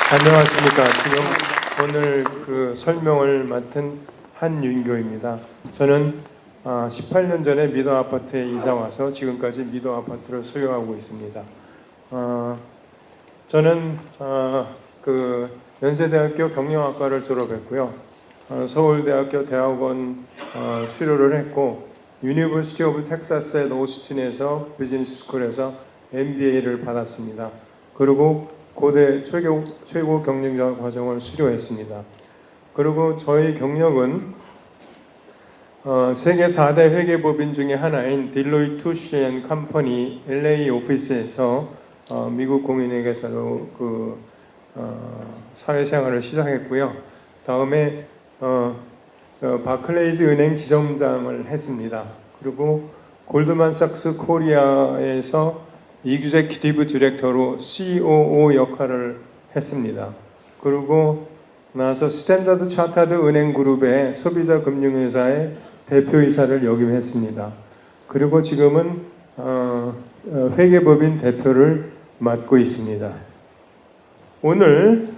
안녕하십니까. 지금 오늘 그 설명을 맡은 한윤교입니다. 저는 18년 전에 미도 아파트에 이사 와서 지금까지 미도 아파트를 소유하고 있습니다. 저는 그 연세대학교 경영학과를 졸업했고요. 서울대학교 대학원 수료를 했고, 유니버시티 오브 텍사스의 오스틴에서 비즈니스 스쿨에서 MBA를 받았습니다. 그리고 고대 최고 경영자 과정을 수료했습니다. 그리고 저희 경력은 세계 4대 회계법인 중에 하나인 딜로이트 투시 앤 컴퍼니 LA 오피스에서 미국 공인회계사로 사회생활을 시작했고요. 다음에 바클레이즈 은행 지점장을 했습니다. 그리고 골드만삭스 코리아에서 이규제큐티브 디렉터로 COO 역할을 했습니다. 그리고 나서 스탠다드 차타드 은행 그룹의 소비자 금융회사의 대표이사를 역임했습니다. 그리고 지금은 회계법인 대표를 맡고 있습니다. 오늘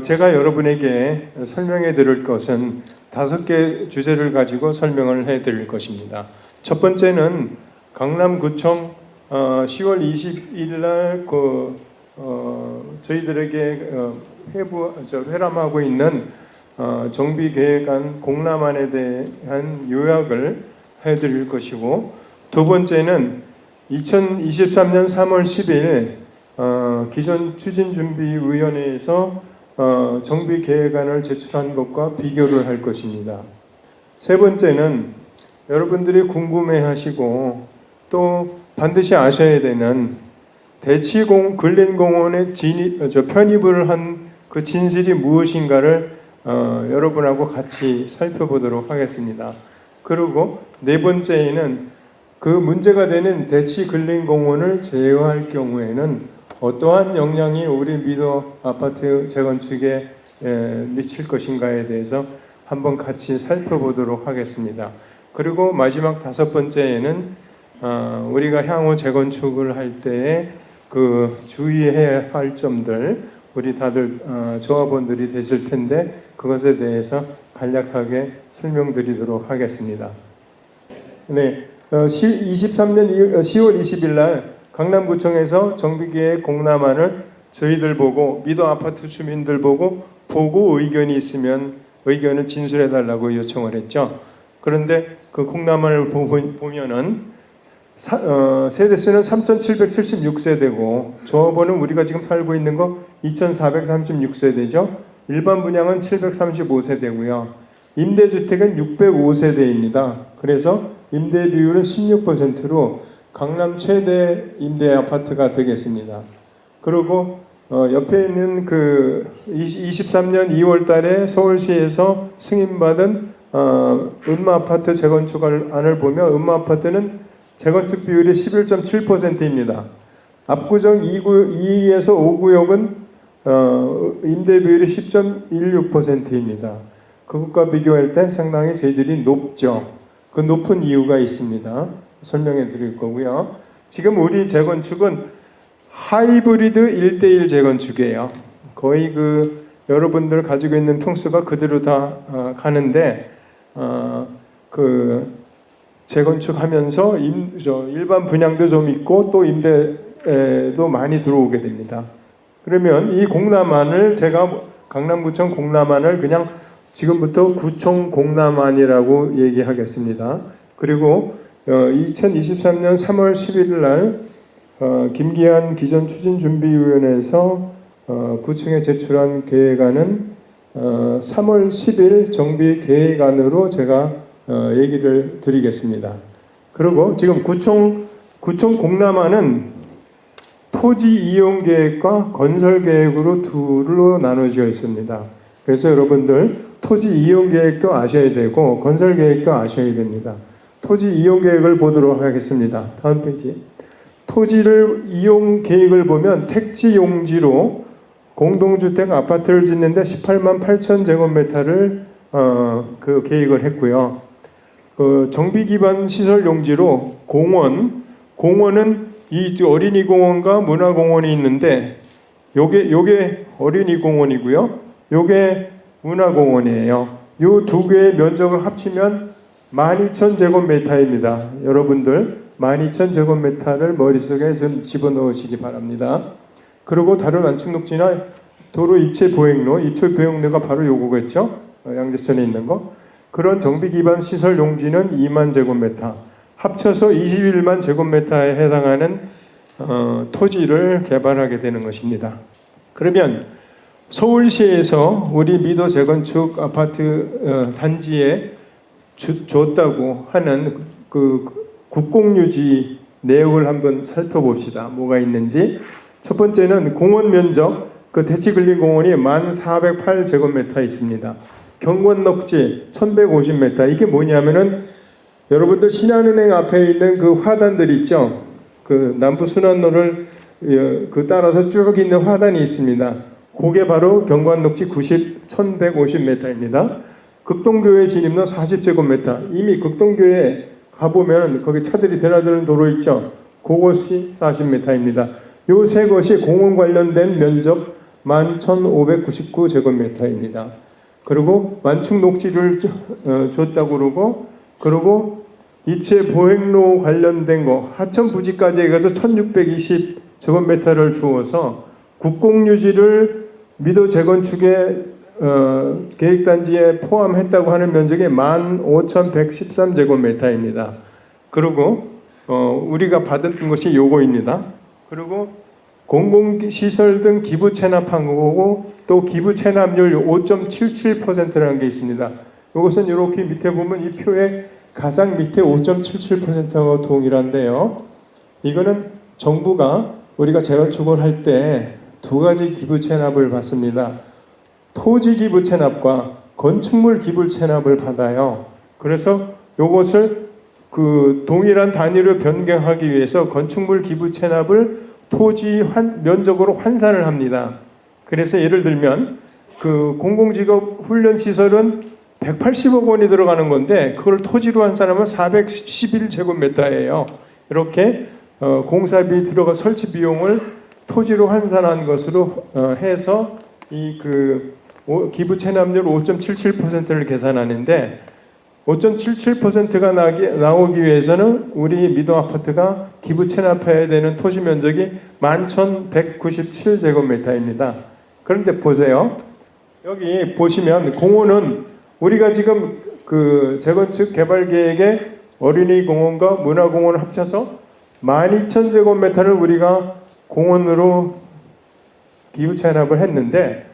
제가 여러분에게 설명해 드릴 것은 5개 주제를 가지고 설명을 해 드릴 것입니다. 첫 번째는 강남구청 10월 20일 날 저희들에게 회람하고 있는 정비계획안 공람안에 대한 요약을 해드릴 것이고, 두 번째는 2023년 3월 10일 기존 추진준비위원회에서 정비계획안을 제출한 것과 비교를 할 것입니다. 세 번째는 여러분들이 궁금해하시고 또 반드시 아셔야 되는 대치공 근린공원에 편입을 한 그 진실이 무엇인가를 여러분하고 같이 살펴보도록 하겠습니다. 그리고 네 번째에는 그 문제가 되는 대치 근린공원을 제어할 경우에는 어떠한 영향이 우리 미도 아파트 재건축에 미칠 것인가에 대해서 한번 같이 살펴보도록 하겠습니다. 그리고 마지막 5번째에는 우리가 향후 재건축을 할 때에 그 주의해야 할 점들, 우리 다들 조합원들이 되실 텐데 그것에 대해서 간략하게 설명드리도록 하겠습니다. 네, 23년 10월 20일 날 강남구청에서 정비계획 공람안을 저희들 보고 미도 아파트 주민들 보고 의견이 있으면 의견을 진술해 달라고 요청을 했죠. 그런데 그 공람안을 보면은 세대수는 3,776세대고 조합원은 우리가 지금 살고 있는 거 2,436세대죠. 일반 분양은 735세대고요. 임대주택은 605세대입니다. 그래서 임대 비율은 16%로 강남 최대 임대 아파트가 되겠습니다. 그리고 옆에 있는 그 23년 2월 달에 서울시에서 승인받은 음마아파트 재건축안을 보면 음마아파트는 재건축 비율이 11.7%입니다. 압구정 2에서 5구역은 임대 비율이 10.16%입니다. 그것과 비교할 때 상당히 저희들이 높죠. 그 높은 이유가 있습니다. 설명해 드릴 거고요. 지금 우리 재건축은 하이브리드 1:1 재건축이에요. 거의 그 여러분들 가지고 있는 평수가 그대로 다 가는데 그 재건축하면서 일반 분양도 좀 있고 또 임대도 많이 들어오게 됩니다. 그러면 이 공람안을 제가 강남구청 공람안을 그냥 지금부터 구청 공람안이라고 얘기하겠습니다. 그리고 2023년 3월 11일 날 김기한 기존 추진준비위원회에서 구청에 제출한 계획안은 3월 10일 정비 계획안으로 제가 얘기를 드리겠습니다. 그리고 지금 구청 공람안은 토지 이용 계획과 건설 계획으로 둘로 나눠져 있습니다. 그래서 여러분들 토지 이용 계획도 아셔야 되고 건설 계획도 아셔야 됩니다. 토지 이용 계획을 보도록 하겠습니다. 다음 페이지. 토지를 이용 계획을 보면 택지 용지로 공동주택 아파트를 짓는데 18만 8천 제곱미터를 그 계획을 했고요. 그 정비 기반 시설 용지로 공원은 이 어린이 공원과 문화 공원이 있는데 요게 어린이 공원이고요. 요게 문화공원이에요. 요 두 개의 면적을 합치면 12,000제곱미터입니다. 여러분들 12,000제곱미터를 머릿속에 좀 집어넣으시기 바랍니다. 그리고 다른 완충녹지나 도로 입체 보행로가 바로 요거겠죠. 양재천에 있는 거. 그런 정비 기반 시설 용지는 2만 제곱미터, 합쳐서 21만 제곱미터에 해당하는 토지를 개발하게 되는 것입니다. 그러면 서울시에서 우리 미도 재건축 아파트 단지에 줬다고 하는 그 국공유지 내역을 한번 살펴봅시다. 뭐가 있는지. 첫 번째는 공원 면적, 그 대치근린공원이 1,408제곱미터 있습니다. 경관녹지 1,150m. 이게 뭐냐면은 여러분들 신한은행 앞에 있는 그 화단들 있죠. 그 남부순환로를 그 따라서 쭉 있는 화단이 있습니다. 그게 바로 경관녹지 1,150m입니다. 극동교회 진입로 40제곱미터. 이미 극동교회 가보면 거기 차들이 드나드는 도로 있죠. 그것이 40m입니다. 요 세 것이 공원 관련된 면적 11,599제곱미터입니다. 그리고 완충 녹지를 줬다고 그러고 입체 보행로 관련된 거 하천 부지까지 해가지고 1,620제곱미터를 주어서 국공유지를 미도 재건축에 계획단지에 포함했다고 하는 면적이 15,113제곱미터입니다. 그리고 우리가 받은 것이 요거입니다. 그리고 공공시설 등 기부 체납한 거고 또 기부 체납률 5.77%라는 게 있습니다. 이것은 이렇게 밑에 보면 이 표의 가장 밑에 5.77%하고 동일한데요. 이거는 정부가 우리가 재건축을 할 때 두 가지 기부 체납을 받습니다. 토지 기부 체납과 건축물 기부 체납을 받아요. 그래서 이것을 그 동일한 단위로 변경하기 위해서 건축물 기부 체납을 토지 면적으로 환산을 합니다. 그래서 예를 들면 그 공공직업 훈련 시설은 180억 원이 들어가는 건데 그걸 토지로 환산하면 411제곱미터예요. 이렇게 공사비 들어가 설치 비용을 토지로 환산한 것으로 해서 이 그 기부 체납률 5.77%를 계산하는데 5.77%가 나오기 위해서는 우리 미도 아파트가 기부 체납해야 되는 토지 면적이 11,197제곱미터입니다. 그런데 보세요. 여기 보시면 공원은 우리가 지금 그 재건축 개발 계획에 어린이 공원과 문화공원을 합쳐서 12,000제곱미터를 우리가 공원으로 기부 체납을 했는데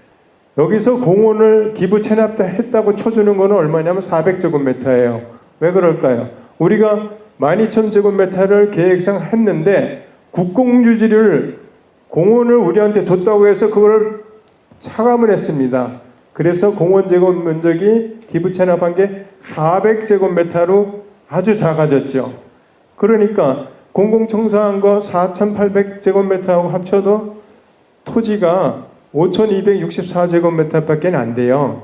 여기서 공원을 기부 체납했다고 쳐주는 거는 얼마냐면 400제곱미터예요. 왜 그럴까요? 우리가 12,000제곱미터를 계획상 했는데 국공유지를 공원을 우리한테 줬다고 해서 그걸 차감을 했습니다. 그래서 공원 제곱 면적이 기부 체납한 게 400제곱미터로 아주 작아졌죠. 그러니까 공공청사한 거 4,800제곱미터하고 합쳐도 토지가 5,264제곱미터밖에 안 돼요.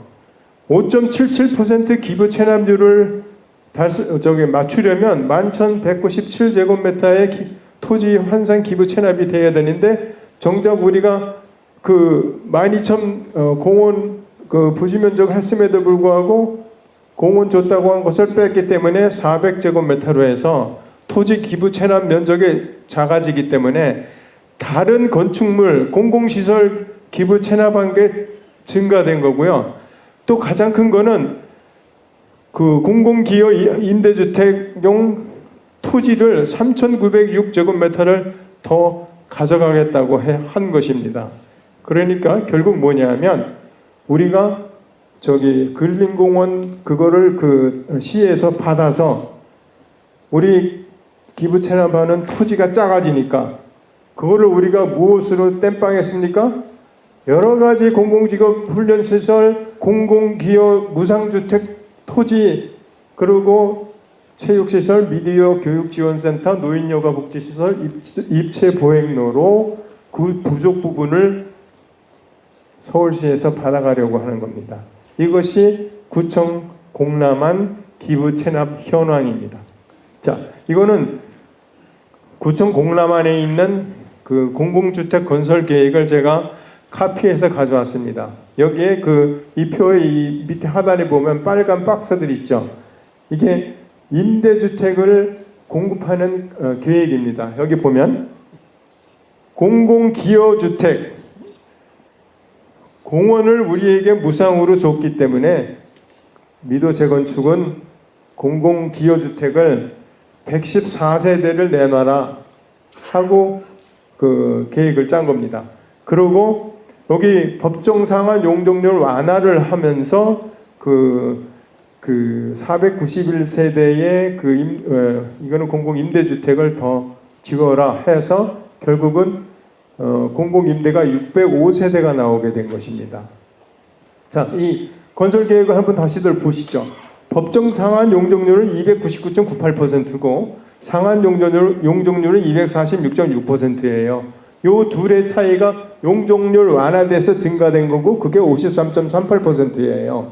5.77% 기부 체납률을 맞추려면 11,197제곱미터의 토지 환산 기부 체납이 돼야 되는데 정작 우리가 그 12,000 공원 그 부지 면적 했음에도 불구하고 공원 줬다고 한 것을 뺐기 때문에 400제곱미터로 해서 토지 기부 체납 면적이 작아지기 때문에 다른 건축물 공공시설 기부 체납한 게 증가된 거고요. 또 가장 큰 거는 그 공공기여 임대주택용 토지를 3,906제곱미터를 더 가져가겠다고 한 것입니다. 그러니까 결국 뭐냐면 우리가 저기 근린공원 그거를 그 시에서 받아서 우리 기부 체납하는 토지가 작아지니까 그거를 우리가 무엇으로 땜빵했습니까? 여러 가지 공공직업 훈련시설, 공공기여 무상주택 토지, 그리고 체육시설, 미디어 교육지원센터, 노인여가 복지시설, 입체 보행로로 그 부족 부분을 서울시에서 받아가려고 하는 겁니다. 이것이 구청 공람한 기부 체납 현황입니다. 자, 이거는 구청 공람안에 있는 그 공공주택 건설 계획을 제가 카피해서 가져왔습니다. 여기에 이 표의 이 밑에 하단에 보면 빨간 박스들 있죠. 이게 임대주택을 공급하는 계획입니다. 여기 보면 공공기여주택, 공원을 우리에게 무상으로 줬기 때문에 미도 재건축은 공공기여주택을 114세대를 내놔라 하고 계획을 짠 겁니다. 그리고 여기 법정상한 용적률 완화를 하면서 491세대의 이거는 공공임대주택을 더 지어라 해서 결국은 공공임대가 605세대가 나오게 된 것입니다. 자, 이 건설 계획을 한번 다시들 보시죠. 법정 상한 용적률은 299.98%고 상한 용적률은 246.6%예요. 요 둘의 차이가 용적률 완화돼서 증가된 거고 그게 53.38%예요.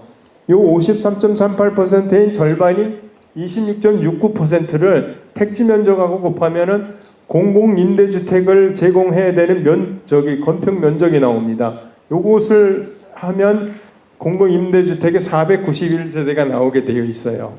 요 53.38%인 절반인 26.69%를 택지 면적하고 곱하면은 공공임대주택을 제공해야 되는 건평 면적이 나옵니다. 요것을 하면 공공임대주택의 491세대가 나오게 되어 있어요.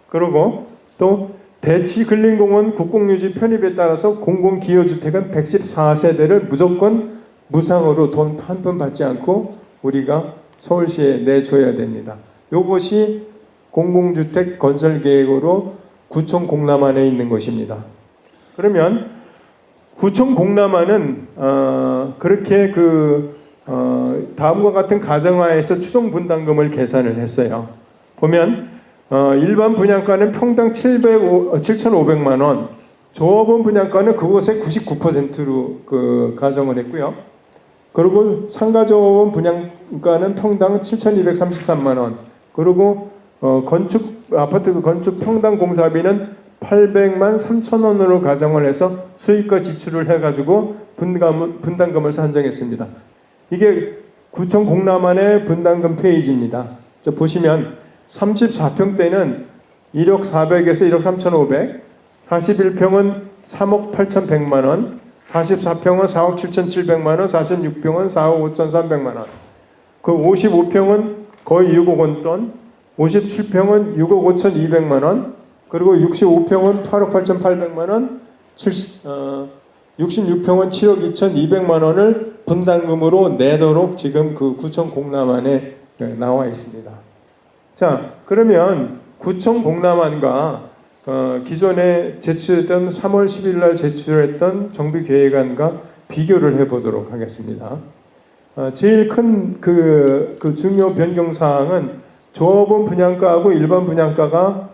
그리고 또 대치근린공원 국공유지 편입에 따라서 공공기여주택은 114세대를 무조건 무상으로 돈 한 푼 받지 않고 우리가 서울시에 내줘야 됩니다. 요것이 공공주택 건설 계획으로 구청 공람안에 있는 것입니다. 그러면 구청 공람안은 그렇게 다음과 같은 가정하에서 추정 분담금을 계산을 했어요. 보면 일반 분양가는 평당 7,500만 원, 조합원 분양가는 그것의 99%로 가정을 했고요. 그리고 상가조합원 분양가는 평당 7,233만 원, 그리고 아파트 건축 평당 공사비는 800만 3천 원으로 가정을 해서 수익과 지출을 해가지고 분담금을 산정했습니다. 이게 구청 공람안의 분담금 페이지입니다. 보시면 34평대는 1억 400에서 1억 3,500, 41평은 3억 8,100만 원, 44평은 4억 7,700만 원, 46평은 4억 5,300만 원, 55평은 거의 6억 원 돈, 57평은 6억 5,200만 원, 그리고 65평은 8억 8,800만 원, 66평은 7억 2,200만 원을 분담금으로 내도록 지금 구청 공람안에 나와 있습니다. 자, 그러면 구청 공람안과 기존에 제출했던 3월 10일 날 제출했던 정비계획안과 비교를 해보도록 하겠습니다. 제일 큰 중요 변경사항은 조합원 분양가하고 일반 분양가가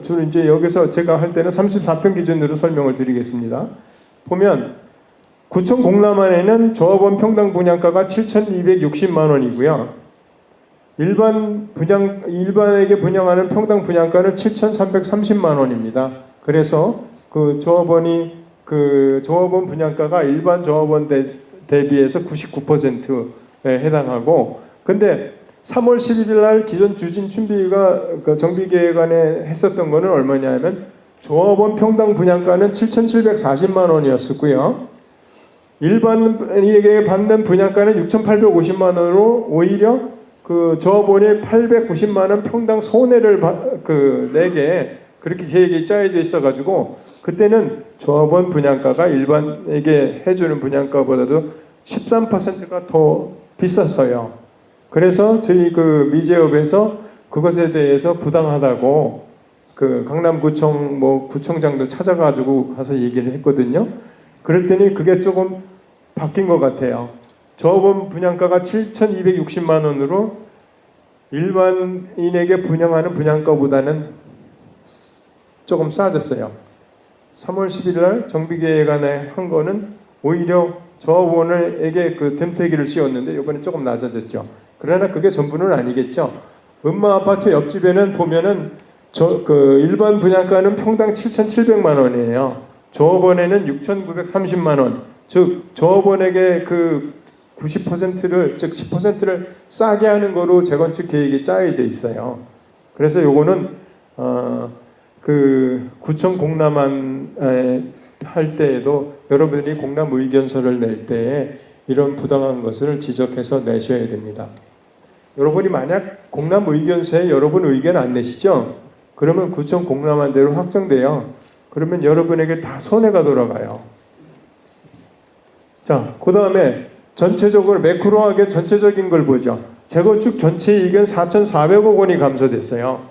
주로 이제 여기서 제가 할 때는 34평 기준으로 설명을 드리겠습니다. 보면 구청 공람안에는 조합원 평당 분양가가 7,260만 원이고요. 일반에게 분양하는 평당 분양가는 7,330만 원입니다. 그래서 조합원 분양가가 일반 조합원 대비해서 99%에 해당하고, 근데 3월 11일 날 기존 주진 춘비가 정비계획안에 했었던 거는 얼마냐면 조합원 평당 분양가는 7,740만 원이었었고요. 일반에게 받는 분양가는 6,850만 원으로 오히려 조합원이 890만 원 평당 손해를 내게 그렇게 계획이 짜여져 있어가지고 그때는 조합원 분양가가 일반에게 해주는 분양가보다도 13%가 더 비쌌어요. 그래서 저희 미제업에서 그것에 대해서 부당하다고 강남구청 구청장도 찾아가지고 가서 얘기를 했거든요. 그랬더니 그게 조금 바뀐 것 같아요. 조합원 분양가가 7,260만 원으로 일반인에게 분양하는 분양가보다는 조금 싸졌어요. 3월 11일 날 정비계획안에 한 거는 오히려 조합원에게 댐태기를 씌웠는데 이번에 조금 낮아졌죠. 그러나 그게 전부는 아니겠죠. 음마아파트 옆집에는 보면은 일반 분양가는 평당 7,700만 원이에요. 조합원에는 6,930만 원. 즉 조합원에게 90%를 즉 10%를 싸게 하는 거로 재건축 계획이 짜여져 있어요. 그래서 요거는 구청 공람안 할 때에도 여러분들이 공람 의견서를 낼 때에 이런 부당한 것을 지적해서 내셔야 됩니다. 여러분이 만약 공람 의견서에 여러분 의견 안 내시죠? 그러면 구청 공람한 대로 확정돼요. 그러면 여러분에게 다 손해가 돌아가요. 자, 그 다음에 전체적으로 매크로하게 전체적인 걸 보죠. 재건축 전체 이익은 4,400억 원이 감소됐어요.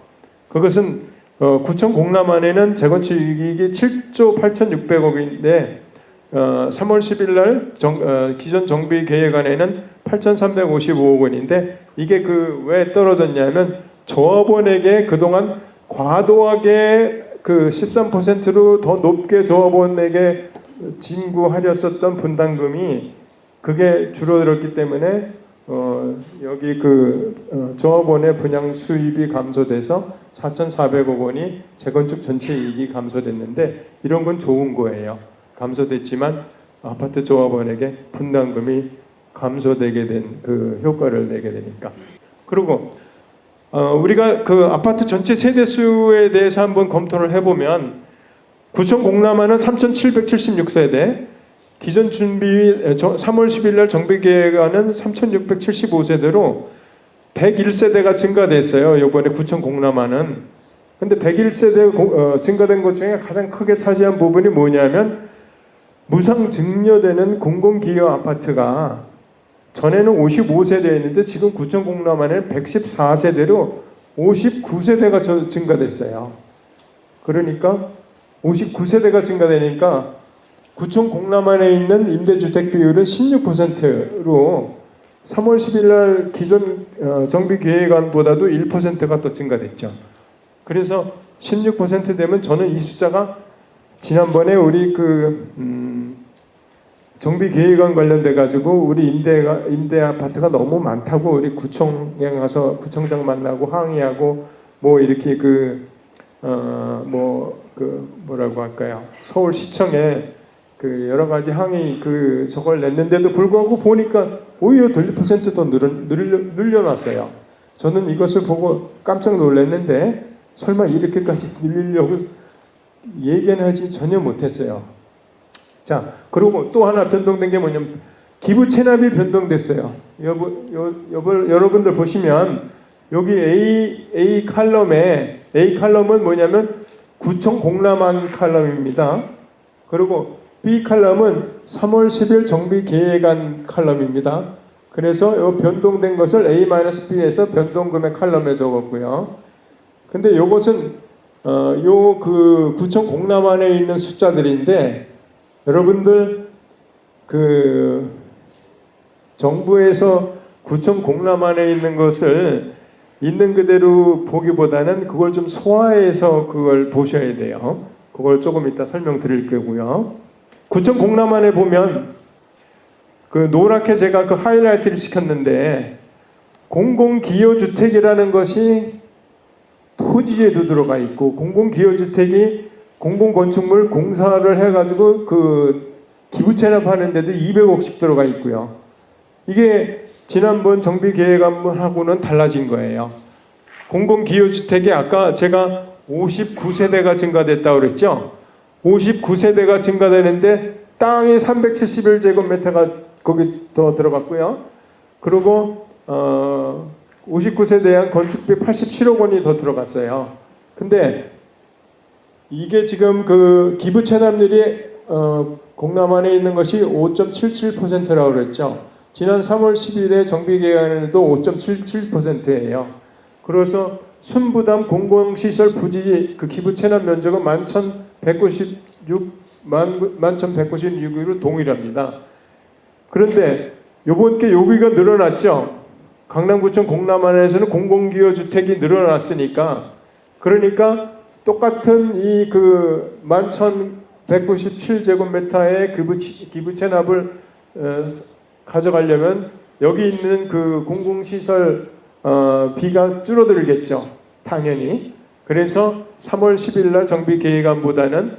그것은 구청 공람안에는 재건축 이익이 7조 8,600억인데 3월 10일 날 기존 정비 계획안에는 8,355억 원인데 이게 왜 떨어졌냐면 조합원에게 그동안 과도하게 13%로 더 높게 조합원에게 징구하렸었던 분담금이 그게 줄어들었기 때문에 여기 조합원의 분양 수입이 감소돼서 4,400억 원이 재건축 전체 이익이 감소됐는데 이런 건 좋은 거예요. 감소됐지만 아파트 조합원에게 분담금이 감소되게 된 그 효과를 내게 되니까. 그리고 우리가 그 아파트 전체 세대수에 대해서 한번 검토를 해보면 구청 공람안은 3,776세대, 기존 준비 3월 10일 날 정비계획안은 3,675세대로 101세대가 증가됐어요. 이번에 구청 공람안은. 근데 101세대 증가된 것 중에 가장 크게 차지한 부분이 뭐냐면 무상 증여되는 공공기여 아파트가 전에는 55세대였는데 지금 구청 공람안에는 114세대로 59세대가 증가됐어요. 그러니까 59세대가 증가되니까 구청 공람안에 있는 임대주택 비율은 16%로 3월 10일 날 기존 정비계획안보다도 1%가 또 증가됐죠. 그래서 16% 되면 저는 이 숫자가 지난번에 우리 정비계획안 관련돼 가지고 우리 임대 아파트가 너무 많다고 우리 구청에 가서 구청장 만나고 항의하고 뭐 이렇게 뭐라고 할까요? 서울시청에 여러 가지 항의 저걸 냈는데도 불구하고 보니까 오히려 1% 더 늘려놨어요. 저는 이것을 보고 깜짝 놀랐는데 설마 이렇게까지 늘리려고 얘기는 하지 전혀 못했어요. 자, 그리고 또 하나 변동된 게 뭐냐면 기부 체납이 변동됐어요. 여러분들 보시면 여기 A 칼럼은 뭐냐면 구청 공람안 칼럼입니다. 그리고 B 칼럼은 3월 10일 정비 계획안 칼럼입니다. 그래서 이 변동된 것을 A-B에서 변동금액 칼럼에 적었고요. 근데 이것은 구청 공람안에 있는 숫자들인데 여러분들 정부에서 구청 공람안에 있는 것을 있는 그대로 보기보다는 그걸 좀 소화해서 그걸 보셔야 돼요. 그걸 조금 이따 설명드릴 거고요. 구청 공람안에 보면 노랗게 제가 하이라이트를 시켰는데 공공기여주택이라는 것이 토지에도 들어가 있고 공공기여주택이 공공건축물 공사를 해가지고 기부 체납하는데도 200억씩 들어가 있고요. 이게 지난번 정비계획안하고는 달라진 거예요. 공공기여주택이 아까 제가 59세대가 증가됐다고 그랬죠. 59세대가 증가되는데 땅이 371제곱미터가 거기 더 들어갔고요. 그리고 59세대에 한 건축비 87억 원이 더 들어갔어요. 근데 이게 지금 기부 체납률이 공람안에 있는 것이 5.77%라고 그랬죠. 지난 3월 10일에 정비계획안에도 5.77%예요. 그래서 순부담 공공시설 부지 기부 체납 면적은 11,196으로 동일합니다. 그런데 요번께 여기가 늘어났죠. 강남구청 공람안에서는 공공기여주택이 늘어났으니까 그러니까 똑같은 이 11,197제곱미터의 기부 체납을 가져가려면 여기 있는 공공시설 비가 줄어들겠죠. 당연히. 그래서 3월 10일 날 정비계획안보다는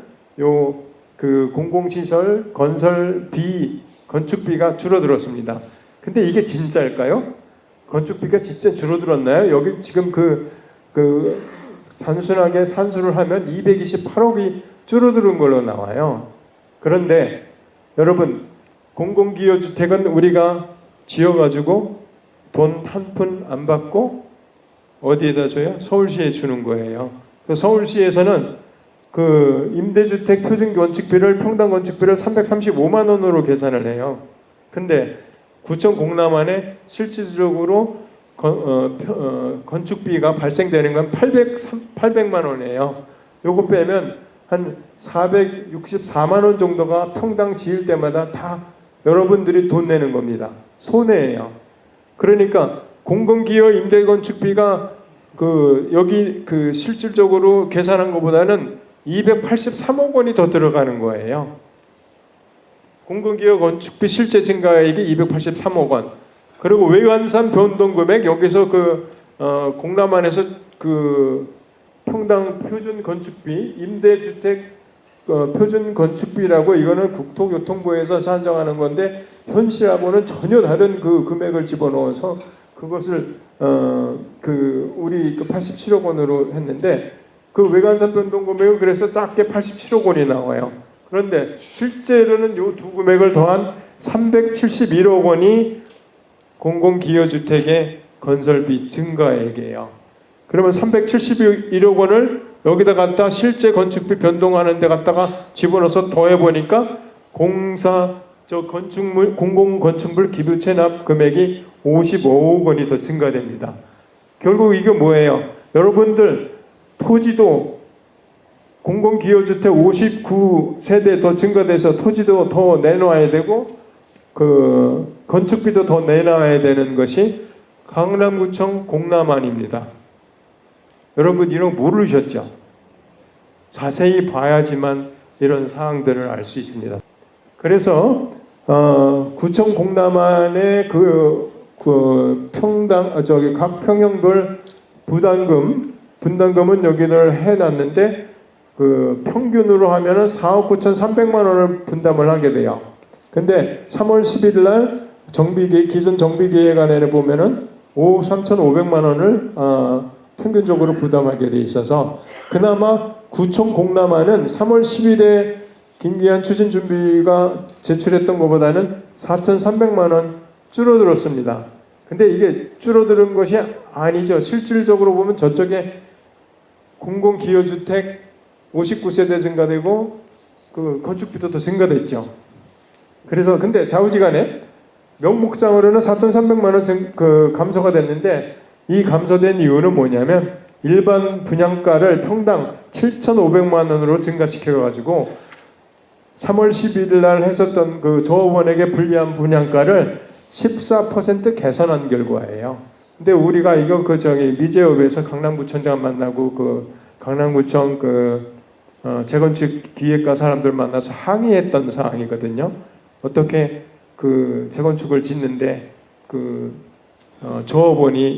공공시설 건설비, 건축비가 줄어들었습니다. 근데 이게 진짜일까요? 건축비가 진짜 줄어들었나요? 여기 지금 단순하게 산수를 하면 228억이 줄어드는 걸로 나와요. 그런데 여러분 공공기여주택은 우리가 지어가지고 돈 한 푼 안 받고 어디에다 줘요? 서울시에 주는 거예요. 서울시에서는 그 임대주택 표준건축비를 평당 건축비를 335만 원으로 계산을 해요. 근데 구청 공람안에 실질적으로 건축비가 발생되는 건 800만 원이에요. 요거 빼면 한 464만 원 정도가 평당 지을 때마다 다 여러분들이 돈 내는 겁니다. 손해예요. 그러니까 공공기여 임대건축비가 여기 실질적으로 계산한 것보다는 283억 원이 더 들어가는 거예요. 공공기여 건축비 실제 증가액이 283억 원. 그리고 외관산 변동금액 여기서 공람안에서 평당 표준 건축비, 임대주택 표준 건축비라고 이거는 국토교통부에서 산정하는 건데 현실하고는 전혀 다른 금액을 집어넣어서 그것을 우리 87억 원으로 했는데 외관산 변동금액은 그래서 작게 87억 원이 나와요. 그런데 실제로는 이 두 금액을 더한 371억 원이 공공기여주택의 건설비 증가액이에요. 그러면 371억 원을 여기다 갖다 실제 건축비 변동하는 데 갖다가 집어넣어서 더해보니까 공공건축물 기부채 납 금액이 55억 원이 더 증가됩니다. 결국 이게 뭐예요? 여러분들 토지도 공공기여주택 59세대 더 증가돼서 토지도 더 내놔야 되고 건축비도 더 내놔야 되는 것이 강남구청 공람안입니다. 여러분 이런 거 모르셨죠? 자세히 봐야지만 이런 사항들을 알 수 있습니다. 그래서 구청 공람안의 각 평형별 분담금은 여기를 해놨는데 평균으로 하면은 4억 9,300만 원을 분담을 하게 돼요. 근데 3월 10일 날 기존 정비계획안에 보면은 5억 3,500만 원을 평균적으로 부담하게 돼 있어서 그나마 구청 공람안은 3월 10일에 김기한 추진준비가 제출했던 것보다는 4,300만 원 줄어들었습니다. 근데 이게 줄어드는 것이 아니죠. 실질적으로 보면 저쪽에 공공기여주택 59세대 증가되고 건축비도 더 증가됐죠. 그래서 근데 좌우지간에 명목상으로는 4,300만 원 감소가 됐는데 이 감소된 이유는 뭐냐면 일반 분양가를 평당 7,500만 원으로 증가시켜가지고 3월 11일 날 했었던 조합원에게 불리한 분양가를 14% 개선한 결과예요. 근데 우리가 이거 미제업에서 강남구청장 만나고 강남구청 재건축 기획가 사람들 만나서 항의했던 사항이거든요. 어떻게 재건축을 짓는데 조합원이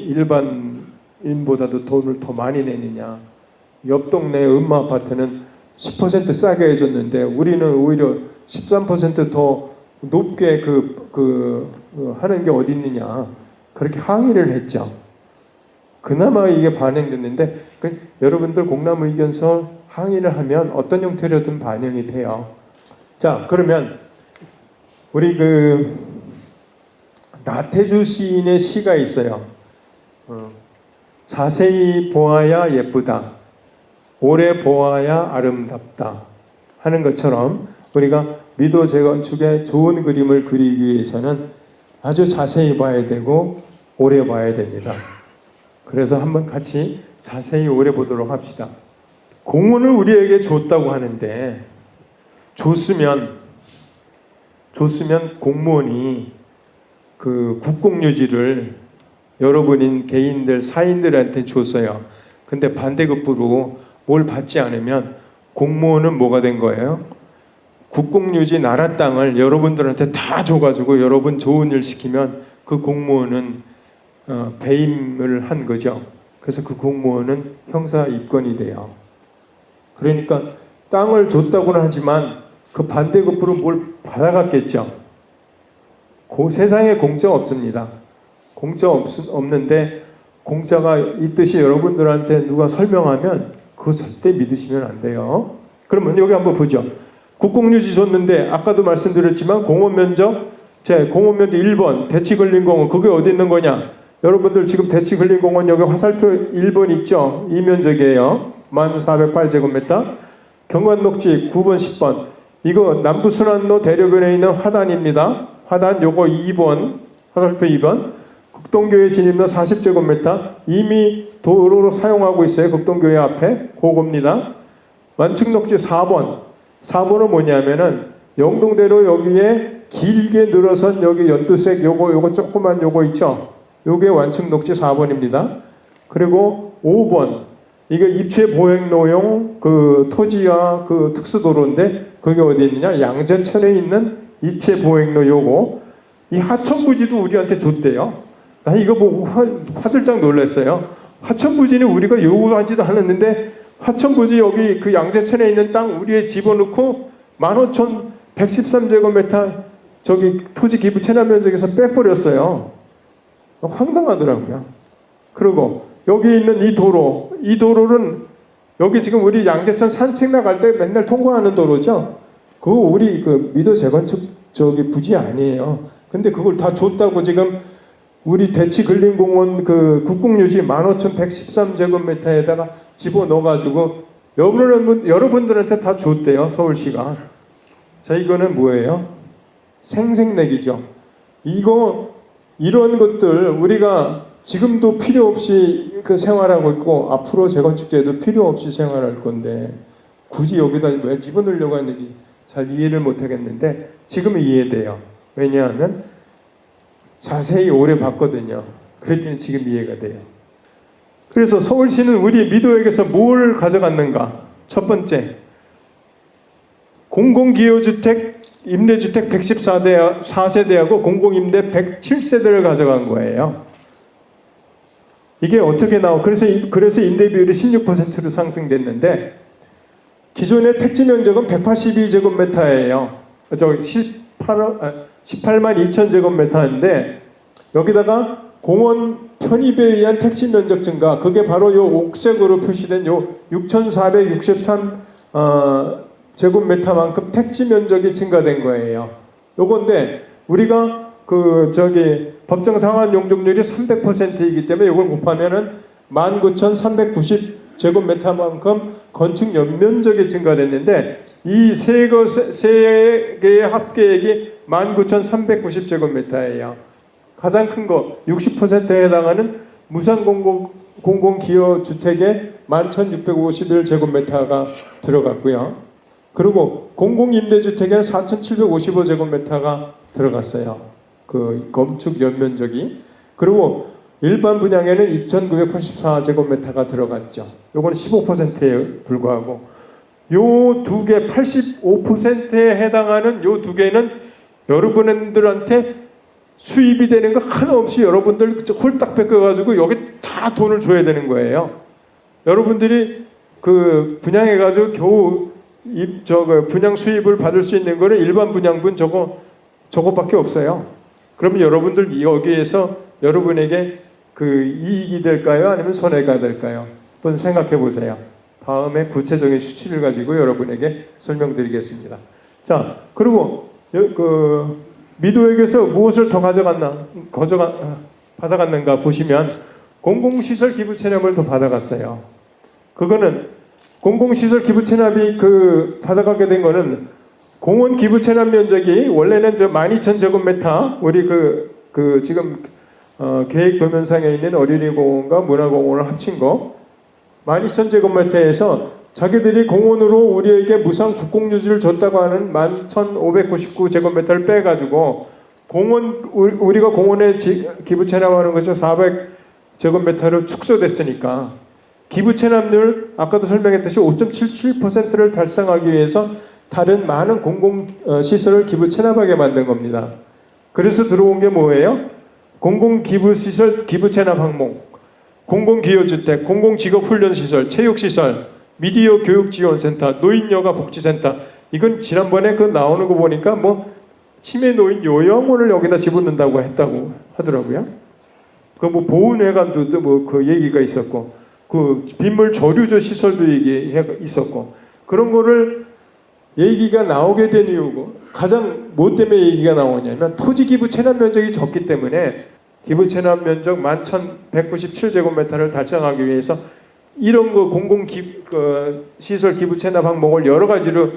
일반인보다도 돈을 더 많이 내느냐. 옆 동네 음마 아파트는 10% 싸게 해줬는데 우리는 오히려 13% 더 높게 하는 게 어디 있느냐. 그렇게 항의를 했죠. 그나마 이게 반영됐는데 여러분들 공람의견서 항의를 하면 어떤 형태로든 반영이 돼요. 자, 그러면 우리 나태주 시인의 시가 있어요. 자세히 보아야 예쁘다. 오래 보아야 아름답다. 하는 것처럼 우리가 미도 재건축의 좋은 그림을 그리기 위해서는 아주 자세히 봐야 되고 오래 봐야 됩니다. 그래서 한번 같이 자세히 오래 보도록 합시다. 공원을 우리에게 줬다고 하는데 줬으면 공무원이 국공유지를 여러분인 개인들 사인들한테 줬어요. 근데 반대급부로 뭘 받지 않으면 공무원은 뭐가 된 거예요? 국공유지 나라 땅을 여러분들한테 다 줘가지고 여러분 좋은 일 시키면 그 공무원은 배임을 한 거죠. 그래서 그 공무원은 형사 입건이 돼요. 그러니까 땅을 줬다고는 하지만 그 반대급부로 뭘 받아갔겠죠. 세상에 공짜 없습니다. 공짜 없는데 공짜가 있듯이 여러분들한테 누가 설명하면 그거 절대 믿으시면 안 돼요. 그러면 여기 한번 보죠. 국공유지 줬는데 아까도 말씀드렸지만 공원 면적 1번 대치근린공원 그게 어디 있는 거냐? 여러분들 지금 대치근린공원 여기 화살표 1번 있죠? 이 면적이에요. 1408제곱미터. 경관녹지 9번 10번 이거 남부순환로 대로변에 있는 화단입니다. 화단 요거 2번 화살표 2번 극동교회 진입로 40제곱미터 이미 도로로 사용하고 있어요. 극동교회 앞에 그겁니다. 완충녹지 4번은 뭐냐면은 영동대로 여기에 길게 늘어선 여기 연두색 요거 조그만 요거 있죠. 요게 완충녹지 4번입니다. 그리고 5번 이게 입체 보행로용 그 토지와 그 특수도로인데 그게 어디 있느냐? 양재천에 있는 입체 보행로 요거 이 하천부지도 우리한테 줬대요. 나 이거 보고 화들짝 놀랐어요. 하천부지는 우리가 요구하지도 않았는데 화천부지 여기 그 양재천에 있는 땅 우리에 집어넣고 15,113제곱미터 저기 토지 기부 체납 면적에서 빼버렸어요. 황당하더라고요. 그리고 여기 있는 이 도로는 여기 지금 우리 양재천 산책 나갈 때 맨날 통과하는 도로죠. 그거 우리 그 미도 재건축 저기 부지 아니에요. 근데 그걸 다 줬다고 지금 우리 대치근린공원 그 국공유지 15,113제곱미터에다가 집어넣어가지고 여러분들한테 다 줬대요. 서울시가. 자 이거는 뭐예요? 생색내기죠. 이런 것들 우리가 지금도 필요 없이 그 생활하고 있고 앞으로 재건축 때도 필요 없이 생활할 건데 굳이 여기다 왜 집어넣으려고 했는지 잘 이해를 못 하겠는데 지금은 이해돼요. 왜냐하면 자세히 오래 봤거든요. 그랬더니 지금 이해가 돼요. 그래서 서울시는 우리 미도역에서 뭘 가져갔는가? 첫 번째, 공공기여주택, 임대주택 114세대하고 공공임대 107세대를 가져간 거예요. 이게 어떻게 그래서 임대 비율이 16%로 상승됐는데 기존의 택지 면적은 182제곱미터예요. 18만 2천 제곱미터인데 여기다가 공원 편입에 의한 택지 면적 증가 그게 바로 요 옥색으로 표시된 요 6,463 제곱미터만큼 택지 면적이 증가된 거예요. 요건데 우리가 법정 상한 용적률이 300%이기 때문에 이걸 곱하면은 19,390제곱미터만큼 건축 연면적이 증가됐는데 이 세 개의 합계액이 19,390제곱미터예요. 가장 큰 거 60%에 해당하는 무상 공공기여주택에 11,651제곱미터가 들어갔고요. 그리고 공공임대주택에는 4,755제곱미터가 들어갔어요. 그 건축 연면적이. 그리고 일반 분양에는 2,984제곱미터가 들어갔죠. 요거는 15%에 불과하고 요 두 개 85%에 해당하는 요 두 개는 여러분들한테 수입이 되는 거 하나 없이 여러분들 홀딱 뺏겨가지고 여기 다 돈을 줘야 되는 거예요. 여러분들이 그 분양해가지고 겨우 분양 수입을 받을 수 있는 거는 일반 분양분 저거밖에 없어요. 그러면 여러분들 여기에서 여러분에게 그 이익이 될까요? 아니면 손해가 될까요? 한번 생각해 보세요. 다음에 구체적인 수치를 가지고 여러분에게 설명드리겠습니다. 자, 그리고 미도역에서 무엇을 더 받아갔는가 보시면 공공시설 기부 체납을 더 받아갔어요. 그거는 공공시설 기부 체납이 받아가게 된 거는 공원 기부 체납 면적이 원래는 12,000제곱미터 우리 지금 계획 도면상에 있는 어린이공원과 문화공원을 합친 거 12,000제곱미터에서 자기들이 공원으로 우리에게 무상 국공유지를 줬다고 하는 11,599제곱미터를 빼가지고 우리가 공원에 기부 체납하는 것이 400제곱미터로 축소됐으니까 기부 체납률 아까도 설명했듯이 5.77%를 달성하기 위해서 다른 많은 공공시설을 기부 체납하게 만든 겁니다. 그래서 들어온 게 뭐예요? 공공기부시설 기부 체납 항목, 공공기여주택, 공공직업훈련시설, 체육시설, 미디어 교육지원센터, 노인여가 복지센터. 이건 지난번에 나오는 거 보니까 치매 노인 요양원을 여기다 집어넣는다고 했다고 하더라고요. 보훈회관도 그 얘기가 있었고, 빗물 저류조 시설도 있었고, 그런 거를 얘기가 나오게 된 이유고 가장 뭐 때문에 얘기가 나오냐면 토지 기부 체납 면적이 적기 때문에 기부 체납 면적 11,197제곱미터를 달성하기 위해서 이런 거 시설 기부 체납 항목을 여러 가지로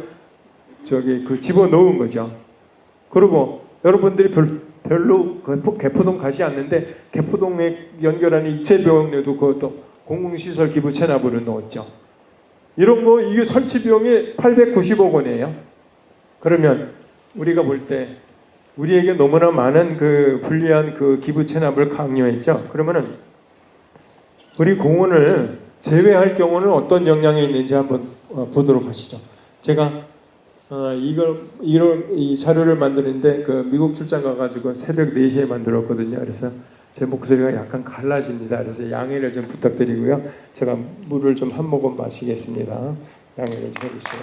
집어 넣은 거죠. 그리고 여러분들이 별로 개포동 가지 않는데 개포동에 연결하는 이체병원에도 그것도 공공시설 기부 체납으로 넣었죠. 이런 거 이게 설치 비용이 890억 원이에요. 그러면 우리가 볼 때 우리에게 너무나 많은 불리한 기부 체납을 강요했죠. 그러면은 우리 공원을 제외할 경우는 어떤 영향이 있는지 한번 보도록 하시죠. 제가 이 자료를 만드는데 미국 출장 가가지고 새벽 4시에 만들었거든요. 그래서 제 목소리가 약간 갈라집니다. 그래서 양해를 좀 부탁드리고요. 제가 물을 좀 한 모금 마시겠습니다. 양해를 좀 해주세요.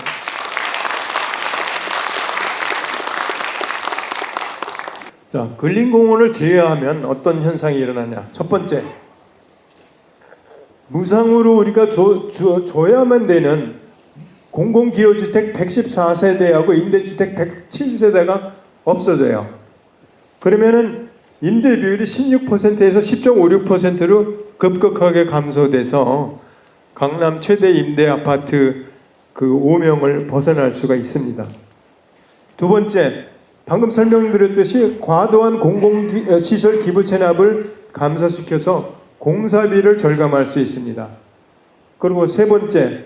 자, 근린공원을 제외하면 어떤 현상이 일어나냐. 첫 번째, 무상으로 우리가 줘야만 되는 공공기여주택 114세대하고 임대주택 107세대가 없어져요. 그러면은 임대 비율이 16%에서 10.56%로 급격하게 감소돼서 강남 최대 임대 아파트 오명을 벗어날 수가 있습니다. 두 번째, 방금 설명드렸듯이 과도한 공공시설 기부 체납을 감소시켜서 공사비를 절감할 수 있습니다. 그리고 세 번째,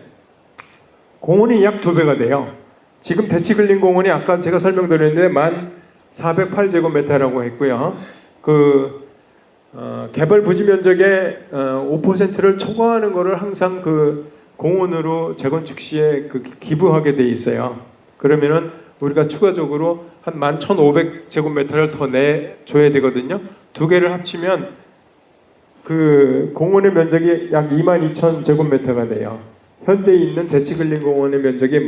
공원이 약 2배가 돼요. 지금 대치근린공원이 아까 제가 설명드렸는데 1,408제곱미터라고 했고요. 개발 부지 면적의 5%를 초과하는 것을 항상 공원으로 재건축 시에 기부하게 돼 있어요. 그러면은 우리가 추가적으로 한 11,500제곱미터를 더 내줘야 되거든요. 두 개를 합치면 공원의 면적이 약 22,000제곱미터가 돼요. 현재 있는 대치근린공원의 면적이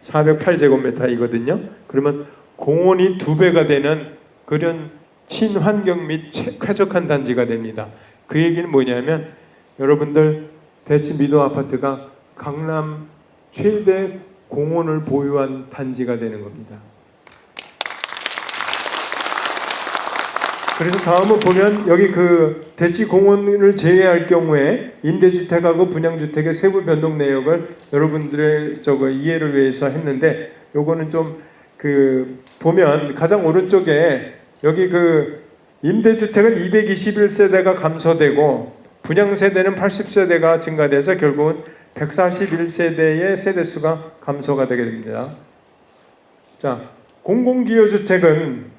1,408제곱미터이거든요. 그러면 공원이 2배가 되는 그런 친환경 및 쾌적한 단지가 됩니다. 그 얘기는 뭐냐면 여러분들 대치 미도 아파트가 강남 최대 공원을 보유한 단지가 되는 겁니다. 그래서 다음은 보면 여기 대치 공원을 제외할 경우에 임대주택하고 분양주택의 세부 변동 내역을 여러분들의 이해를 위해서 했는데 요거는 좀 보면 가장 오른쪽에 여기 임대주택은 221세대가 감소되고 분양세대는 80세대가 증가돼서 결국은 141세대의 세대수가 감소가 되게 됩니다. 자, 공공기여주택은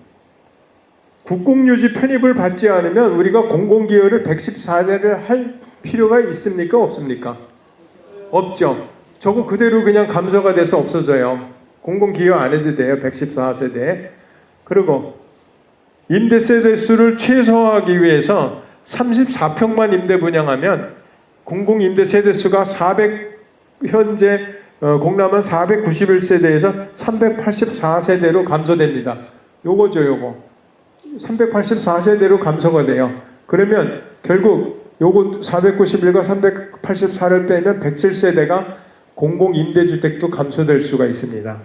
국공유지 편입을 받지 않으면 우리가 공공기여를 114대를 할 필요가 있습니까? 없습니까? 없죠. 저거 그대로 그냥 감소가 돼서 없어져요. 공공기여 안 해도 돼요. 114세대. 그리고 임대세대 수를 최소화하기 위해서 34평만 임대 분양하면 공공임대세대 수가 현재 공남은 491세대에서 384세대로 감소됩니다. 요거죠, 요거. 384세대로 감소가 돼요. 그러면 결국 요거 491과 384를 빼면 107세대가 공공임대주택도 감소될 수가 있습니다.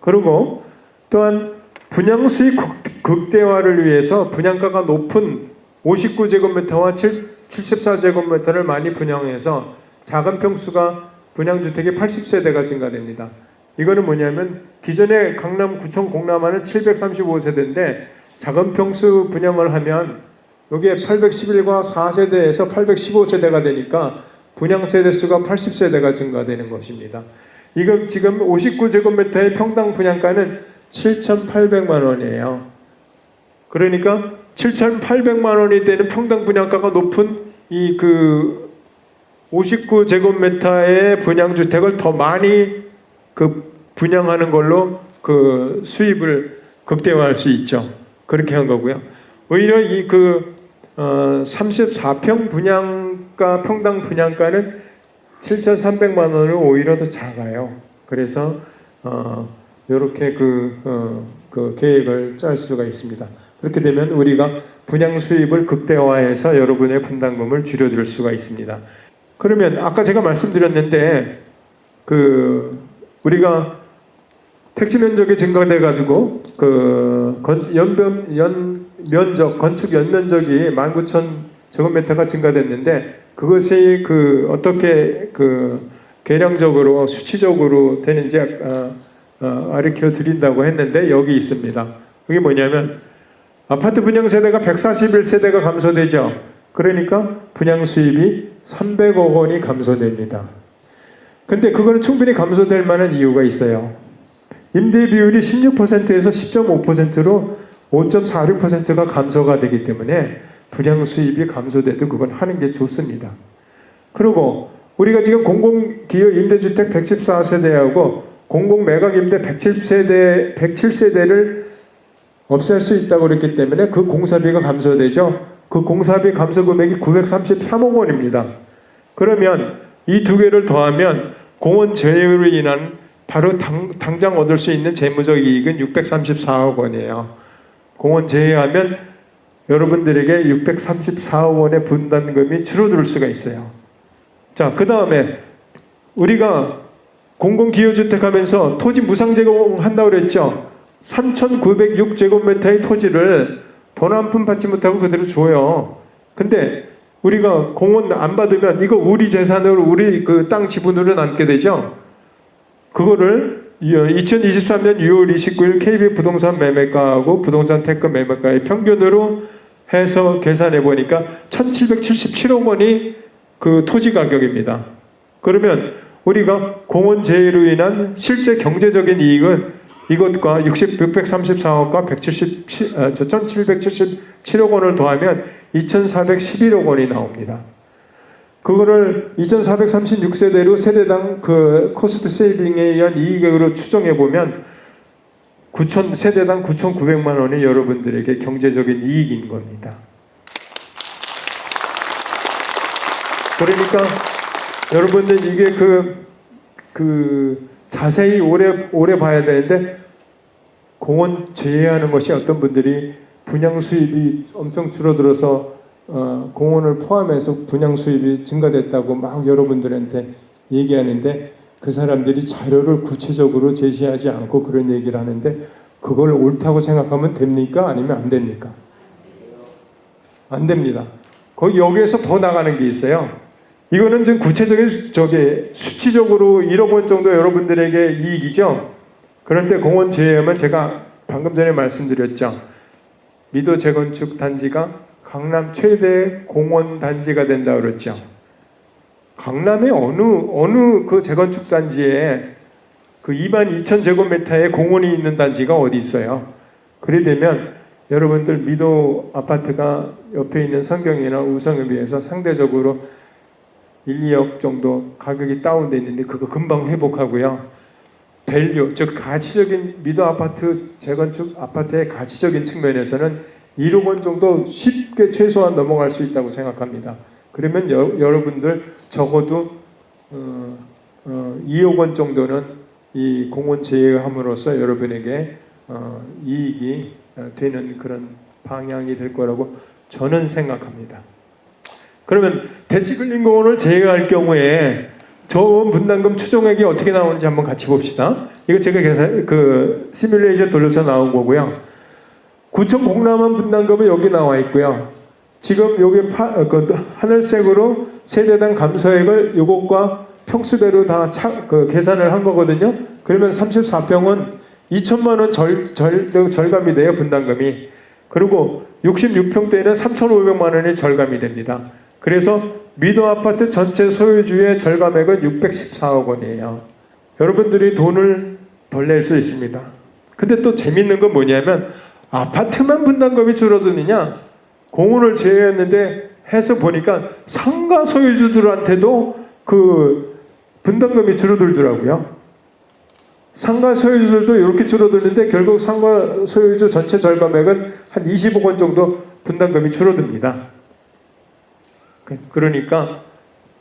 그리고 또한 분양 수익 극대화를 위해서 분양가가 높은 59제곱미터와 74제곱미터를 많이 분양해서 작은 평수가 분양주택이 80세대가 증가됩니다. 이거는 뭐냐면 기존의 강남 구청 공남화는 735세대인데 작은 평수 분양을 하면 여기에 811과 4세대에서 815세대가 되니까 분양 세대수가 80세대가 증가되는 것입니다. 이건 지금 59제곱미터의 평당 분양가는 7,800만 원이에요. 그러니까 7,800만 원이 되는 평당 분양가가 높은 59제곱미터의 분양주택을 더 많이 분양하는 걸로 수입을 극대화할 수 있죠. 그렇게 한 거고요. 오히려 34평 분양가, 평당 분양가는 7,300만 원을 오히려 더 작아요. 그래서 이렇게 계획을 짤 수가 있습니다. 그렇게 되면 우리가 분양 수입을 극대화해서 여러분의 분담금을 줄여들 수가 있습니다. 그러면 아까 제가 말씀드렸는데 우리가 택지 면적이 증가돼 가지고 면적 건축 연면적이 19,000제곱미터가 증가됐는데 그것이 어떻게 계량적으로 수치적으로 되는지 가르쳐 드린다고 했는데 여기 있습니다. 그게 뭐냐면 아파트 분양 세대가 141세대가 감소되죠. 그러니까 분양 수입이 300억 원이 감소됩니다. 근데 그거는 충분히 감소될 만한 이유가 있어요. 임대 비율이 16%에서 10.5%로 5.46%가 감소가 되기 때문에 분양 수입이 감소돼도 그건 하는 게 좋습니다. 그리고 우리가 지금 공공기여 임대주택 114세대하고 공공매각임대 107세대를 없앨 수 있다고 그랬기 때문에 그 공사비가 감소되죠. 그 공사비 감소 금액이 933억 원입니다. 그러면 이 두 개를 더하면 공원 제외로 인한 바로 당장 얻을 수 있는 재무적 이익은 634억 원이에요. 공원 제외하면 여러분들에게 634억 원의 분담금이 줄어들 수가 있어요. 자, 그 다음에 우리가 공공기여주택 하면서 토지 무상 제공한다고 그랬죠. 3,906제곱미터의 토지를 돈 한 푼 받지 못하고 그대로 줘요. 근데 우리가 공원 안 받으면 이거 우리 재산으로 우리 땅 지분으로 남게 되죠. 그거를 2023년 6월 29일 KB 부동산 매매가하고 부동산 태권 매매가의 평균으로 해서 계산해 보니까 1,777억 원이 그 토지 가격입니다. 그러면 우리가 공원 제외로 인한 실제 경제적인 이익은 이것과 634억과 1,777억 원을 더하면 2,411억 원이 나옵니다. 그거를 2,436세대로 세대당 그 코스트 세이빙에 의한 이익으로 추정해 보면 세대당 9,900만 원이 여러분들에게 경제적인 이익인 겁니다. 그러니까 여러분들 이게 자세히 오래 봐야 되는데 공원 제외하는 것이 어떤 분들이 분양 수입이 엄청 줄어들어서 공원을 포함해서 분양 수입이 증가됐다고 막 여러분들한테 얘기하는데 그 사람들이 자료를 구체적으로 제시하지 않고 그런 얘기를 하는데 그걸 옳다고 생각하면 됩니까? 아니면 안 됩니까? 안 됩니다. 거기 여기에서 더 나가는 게 있어요. 이거는 좀 구체적인 수치적으로 1억 원 정도 여러분들에게 이익이죠. 그런데 공원 제외하면 제가 방금 전에 말씀드렸죠. 미도 재건축 단지가 강남 최대 공원 단지가 된다 그랬죠. 강남의 어느 그 재건축 단지에 그 22,000제곱미터의 공원이 있는 단지가 어디 있어요? 그래 되면 여러분들 미도 아파트가 옆에 있는 성경이나 우성에 비해서 상대적으로 1, 2억 정도 가격이 다운돼 있는데 그거 금방 회복하고요. 밸류, 즉 가치적인 미도 아파트 재건축 아파트의 가치적인 측면에서는 1억 원 정도 쉽게 최소한 넘어갈 수 있다고 생각합니다. 그러면 여러분들 적어도 2억 원 정도는 이 공원 제외함으로써 여러분에게 이익이 되는 그런 방향이 될 거라고 저는 생각합니다. 그러면 대치근린공원을 제외할 경우에 저원 분담금 추정액이 어떻게 나오는지 한번 같이 봅시다. 이거 제가 시뮬레이션 돌려서 나온 거고요. 구청 공람한 분담금은 여기 나와 있고요. 지금 여기 하늘색으로 세대당 감소액을 이것과 평수대로 다 계산을 한 거거든요. 그러면 34평은 2천만 원 절감이 돼요, 분담금이. 그리고 66평대에는 3,500만 원이 절감이 됩니다. 그래서 미도 아파트 전체 소유주의 절감액은 614억 원이에요. 여러분들이 돈을 덜 낼 수 있습니다. 근데 또 재밌는 건 뭐냐면 아파트만 분담금이 줄어드느냐, 공원을 제외했는데 해서 보니까 상가 소유주들한테도 그 분담금이 줄어들더라고요. 상가 소유주들도 이렇게 줄어드는데 결국 상가 소유주 전체 절감액은 한 20억 원 정도 분담금이 줄어듭니다. 그러니까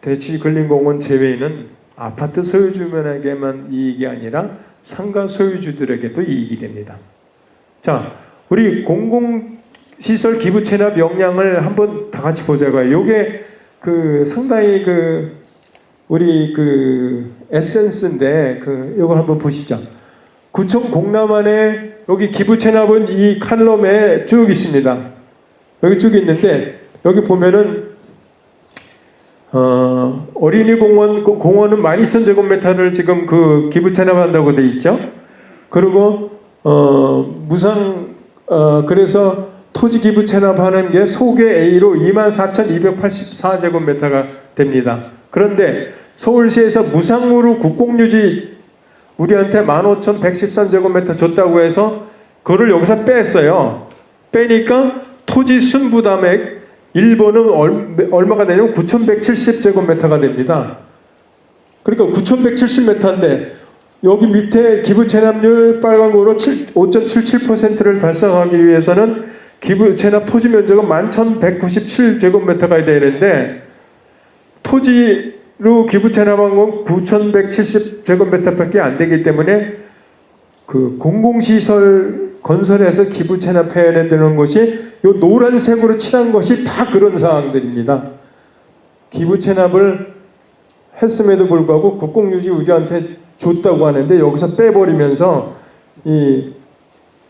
대치근린공원 제외는 아파트 소유주에게만 이익이 아니라 상가 소유주들에게도 이익이 됩니다. 자, 우리 공공시설 기부 체납 역량을 한번 다 같이 보자고요. 요게 상당히 우리 에센스인데 요걸 한번 보시죠. 구청 공남안에 여기 기부 체납은 이 칼럼에 쭉 있습니다. 여기 쭉 있는데 여기 보면은 어린이 공원은 12,000제곱미터를 지금 그 기부 체납한다고 돼 있죠. 그리고 그래서 토지 기부 체납하는 게 소개 A로 24,284제곱미터가 됩니다. 그런데 서울시에서 무상으로 국공유지 우리한테 15,113제곱미터 줬다고 해서 그거를 여기서 뺐어요. 빼니까 토지 순부담액 1번은 얼마가 되냐면 9,170제곱미터가 됩니다. 그러니까 9,170m인데 여기 밑에 기부 체납률 빨간 거로 5.77%를 달성하기 위해서는 기부 체납 토지 면적은 11,197제곱미터가 되는데 토지로 기부 체납한 건 9,170제곱미터밖에 안 되기 때문에 그 공공시설 건설해서 기부 체납해야 된다는 것이 요 노란색으로 칠한 것이 다 그런 사항들입니다. 기부 체납을 했음에도 불구하고 국공유지 우리한테 줬다고 하는데 여기서 빼버리면서 이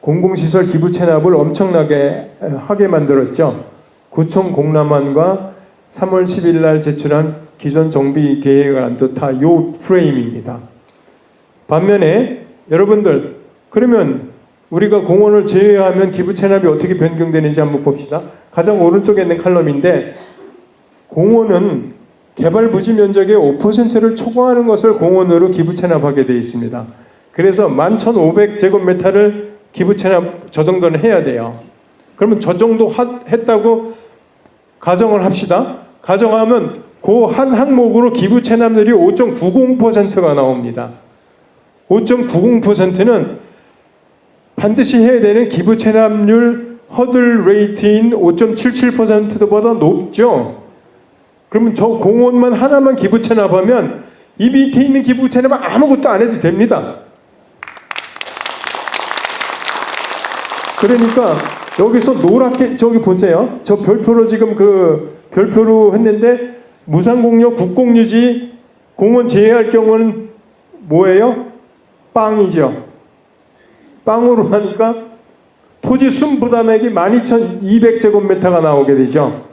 공공시설 기부 체납을 엄청나게 하게 만들었죠. 구청 공람안과 3월 10일 날 제출한 기존 정비 계획안도 다 요 프레임입니다. 반면에 여러분들 그러면 우리가 공원을 제외하면 기부 체납이 어떻게 변경되는지 한번 봅시다. 가장 오른쪽에 있는 칼럼인데 공원은 개발 부지 면적의 5%를 초과하는 것을 공원으로 기부 체납하게 되어 있습니다. 그래서 11,500제곱미터를 기부 체납 저 정도는 해야 돼요. 그러면 저 정도 했다고 가정을 합시다. 가정하면 그 한 항목으로 기부 체납률이 5.90%가 나옵니다. 5.90%는 반드시 해야 되는 기부 체납률 허들 레이트인 5.77%보다 높죠. 그러면 저 공원만 하나만 기부 체납하면 이 밑에 있는 기부 체납은 아무것도 안 해도 됩니다. 그러니까 여기서 노랗게 저기 보세요. 저 별표로 지금 그 별표로 했는데 무상공여 국공유지 공원 제외할 경우는 뭐예요? 빵이죠. 빵으로 하니까 토지 순부담액이 12,200제곱미터가 나오게 되죠.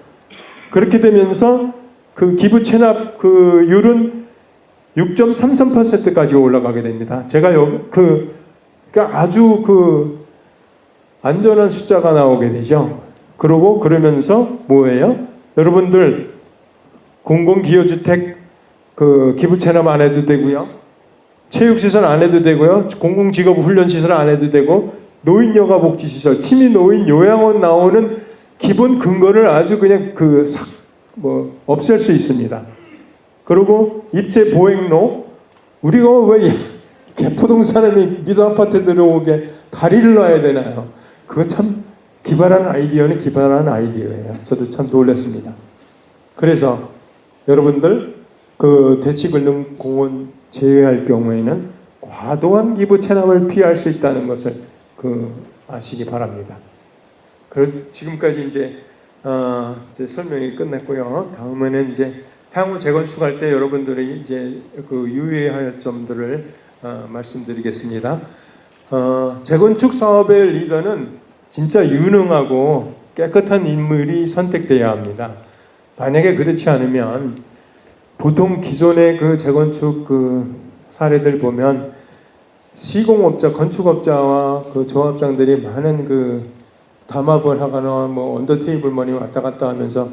그렇게 되면서 그 기부 체납 그 율은 6.33%까지 올라가게 됩니다. 제가 그러니까 아주 그 안전한 숫자가 나오게 되죠. 그러면서 뭐예요? 여러분들 공공기여주택 그 기부 체납 안 해도 되고요. 체육시설 안 해도 되고요. 공공직업훈련시설 안 해도 되고 노인여가복지시설, 치미노인 요양원 나오는 기본 근거를 아주 그냥 없앨 수 있습니다. 그리고 입체 보행로 우리가 왜 개포동산에 미도 아파트 들어오게 다리를 놔야 되나요? 그거 참 기발한 아이디어예요. 저도 참 놀랐습니다. 그래서 여러분들 그 대치근릉공원 제외할 경우에는 과도한 기부 체납을 피할 수 있다는 것을 아시기 바랍니다. 그래서 지금까지 이제 설명이 끝났고요. 다음에는 이제 향후 재건축할 때 여러분들이 이제 유의해야 점들을 말씀드리겠습니다. 재건축 사업의 리더는 진짜 유능하고 깨끗한 인물이 선택돼야 합니다. 만약에 그렇지 않으면 보통 기존의 그 재건축 사례들 보면 시공업자, 건축업자와 그 조합장들이 많은 담합을 하거나 언더테이블 머니 왔다 갔다 하면서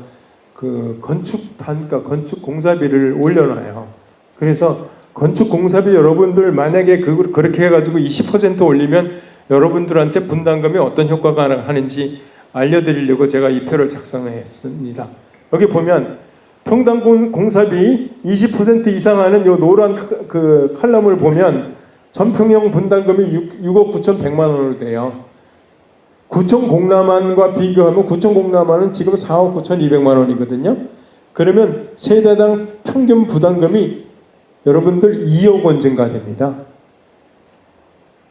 건축 단가, 건축 공사비를 올려놔요. 그래서 건축 공사비 여러분들 만약에 그렇게 해가지고 20% 올리면 여러분들한테 분담금이 어떤 효과가 하는지 알려드리려고 제가 이 표를 작성했습니다. 여기 보면 평당 공사비 20% 이상 하는 요 노란 칼럼을 보면 전평형 분담금이 6억 9,100만 원으로 돼요. 구청 공람안과 비교하면 구청 공람안은 지금 4억 9,200만 원이거든요. 그러면 세대당 평균 부담금이 여러분들 2억 원 증가됩니다.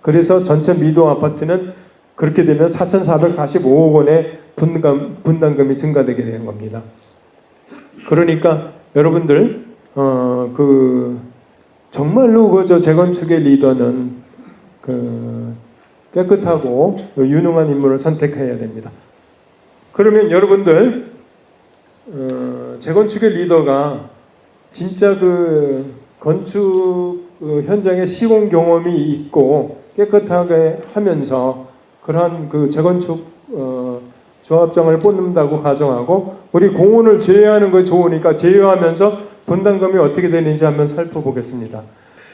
그래서 전체 미도 아파트는 그렇게 되면 4,445억 원의 분담금이 증가되게 되는 겁니다. 그러니까 여러분들 정말로 재건축의 리더는 그 깨끗하고 유능한 인물을 선택해야 됩니다. 그러면 여러분들 재건축의 리더가 진짜 그 건축 현장의 시공 경험이 있고 깨끗하게 하면서 그러한 그 재건축 조합장을 뽑는다고 가정하고 우리 공원을 제외하는 거 좋으니까 제외하면서 분담금이 어떻게 되는지 한번 살펴보겠습니다.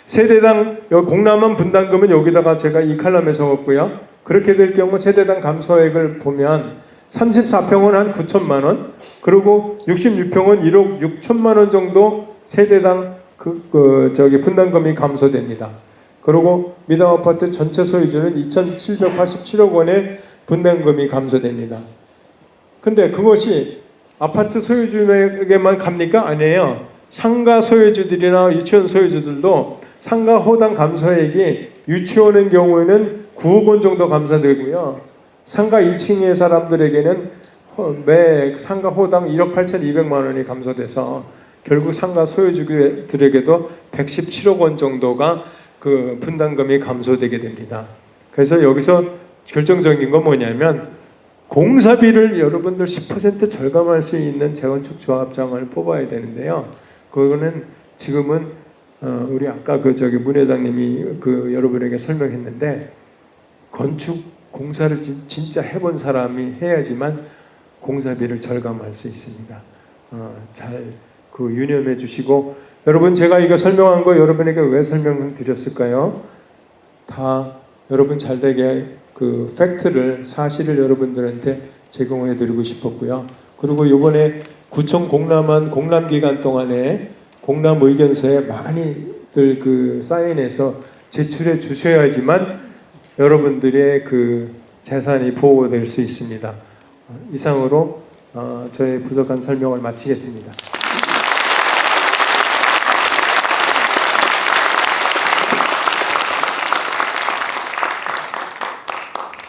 세대당 공람한 분담금은 여기다가 제가 이 칼럼에 적었고요. 그렇게 될 경우 세대당 감소액을 보면 34평은 한 9천만 원, 그리고 66평은 1억 6천만 원 정도 세대당 분담금이 감소됩니다. 그리고 미담 아파트 전체 소유주는 2,787억 원의 분담금이 감소됩니다. 근데 그것이 아파트 소유주에게만 갑니까? 아니에요. 상가 소유주들이나 유치원 소유주들도 상가 호당 감소액이 유치원의 경우에는 9억 원 정도 감소되고요. 상가 2층의 사람들에게는 매 상가 호당 1억 8,200만 원이 감소돼서 결국 상가 소유주들에게도 117억 원 정도가 그 분담금이 감소되게 됩니다. 그래서 여기서 결정적인 건 뭐냐면 공사비를 여러분들 10% 절감할 수 있는 재건축 조합장을 뽑아야 되는데요. 그거는 지금은 우리 아까 문 회장님이 여러분에게 설명했는데 건축 공사를 진짜 해본 사람이 해야지만 공사비를 절감할 수 있습니다. 잘 유념해 주시고 여러분 제가 이거 설명한 거 여러분에게 왜 설명을 드렸을까요? 다 여러분 잘 되게 팩트를 사실을 여러분들한테 제공해 드리고 싶었고요. 그리고 이번에 구청 공람한 공람 기간 동안에 공람 의견서에 많이들 사인해서 제출해 주셔야지만 여러분들의 재산이 보호될 수 있습니다. 이상으로 저의 부족한 설명을 마치겠습니다.